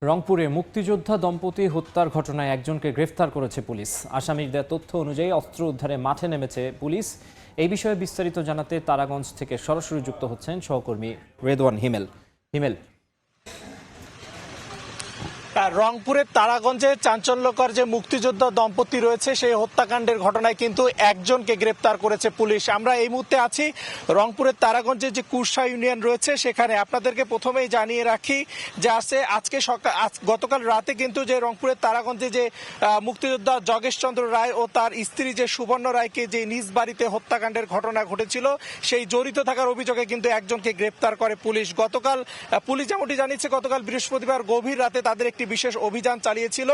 রংপুরে মুক্তিযোদ্ধা দম্পতি হত্যার ঘটনায় একজনকে গ্রেফতার করেছে পুলিশ। আসামির দেওয়া তথ্য অনুযায়ী অস্ত্র উদ্ধারে মাঠে নেমেছে পুলিশ। এই বিষয়ে বিস্তারিত জানাতে তারাগঞ্জ থেকে সরাসরি যুক্ত হচ্ছেন সহকর্মী রেদওয়ান হিমেল। হিমেল, রংপুরের তারাগঞ্জে চাঞ্চল্যকর যে মুক্তিযোদ্ধা দম্পতি রয়েছে সেই হত্যাকাণ্ডের ঘটনায় কিন্তু একজনকে গ্রেপ্তার করেছে পুলিশ। আমরা এই মুহূর্তে আছি রংপুরের তারাগঞ্জে যে কুরসা ইউনিয়ন রয়েছে সেখানে। আপনাদেরকে প্রথমেই জানিয়ে রাখি যে আজকে গতকাল রাতে কিন্তু যে রংপুরের তারাগঞ্জে যে মুক্তিযোদ্ধা যোগেশচন্দ্র রায় ও তার স্ত্রী যে সুবর্ণ রায়কে যে নিজ বাড়িতে হত্যাকাণ্ডের ঘটনা ঘটেছিল সেই জড়িত থাকার অভিযোগে কিন্তু একজনকে গ্রেপ্তার করে পুলিশ। গতকাল পুলিশ যেমনটি জানিয়েছে, গতকাল বৃহস্পতিবার গভীর রাতে তাদের একটি বিশেষ অভিযান চালিয়েছিল।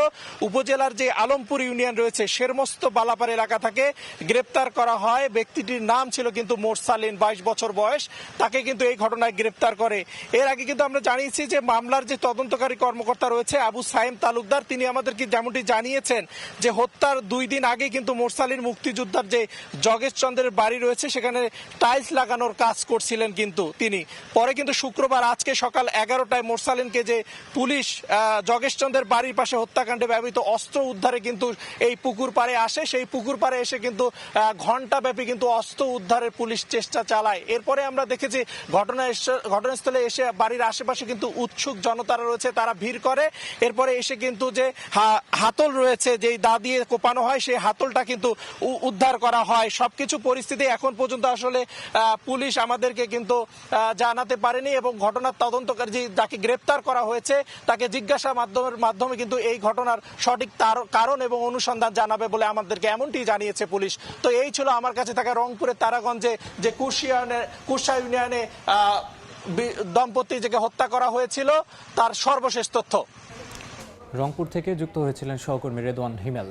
উপজেলার যে আলমপুর ইউনিয়ন রয়েছে শেরমস্ত বালাপার এলাকা থেকে গ্রেপ্তার করা হয়। ব্যক্তিটির নাম ছিল কিন্তু মোরসালিন, 22 বছর বয়স। তাকে কিন্তু এই ঘটনায় গ্রেপ্তার করে। এর আগে কিন্তু আমরা জানিয়েছি যে মামলার যে তদন্তকারী কর্মকর্তা রয়েছে আবু সাইম তালুকদার, তিনি আমাদেরকে যেমনটি জানিয়েছেন যে হত্যার 2 দিন আগে কিন্তু মোরসালিন মুক্তিযোদ্ধার যে যোগেশচন্দ্রের বাড়ি রয়েছে সেখানে টাইলস লাগানোর কাজ করছিলেন কিন্তু তিনি। পরে কিন্তু শুক্রবার আজকে সকাল 11টায় মোরসালিনকে যে পুলিশ যোগেশচন্দ্রের বাড়ির পাশে হত্যাকাণ্ডে ব্যবহৃত অস্ত্র উদ্ধারে কিন্তু এই পুকুর পাড়ে আসে। সেই পুকুর পাড়ে এসে কিন্তু ঘণ্টাব্যাপী কিন্তু অস্ত্র উদ্ধারের পুলিশ চেষ্টা চালায়। এরপরে আমরা দেখেছি ঘটনাস্থলে এসে বাড়ির আশেপাশে কিন্তু উৎসুক জনতারা রয়েছে, তারা ভিড় করে। এরপরে এসে কিন্তু যে হাতল রয়েছে, যেই দা দিয়ে কোপানো হয় সেই হাতলটা কিন্তু উদ্ধার করা হয়। সবকিছু পরিস্থিতি এখন পর্যন্ত আসলে পুলিশ আমাদেরকে কিন্তু জানাতে পারেনি এবং ঘটনার তদন্তকারী যাকে গ্রেপ্তার করা হয়েছে তাকে জিজ্ঞাসা মাধ্যমে কিন্তু এই ঘটনার সঠিক কারণ এবং অনুসন্ধান জানাবে বলে আমাদেরকে এমনটি জানিয়েছে পুলিশ। তো এই ছিল আমার কাছে থাকা রংপুরের তারাগঞ্জে যে কুরসা ইউনিয়নে দম্পতি যাকে হত্যা করা হয়েছিল তার সর্বশেষ তথ্য। রংপুর থেকে যুক্ত হয়েছিলেন সহকর্মী রেদওয়ান হিমেল।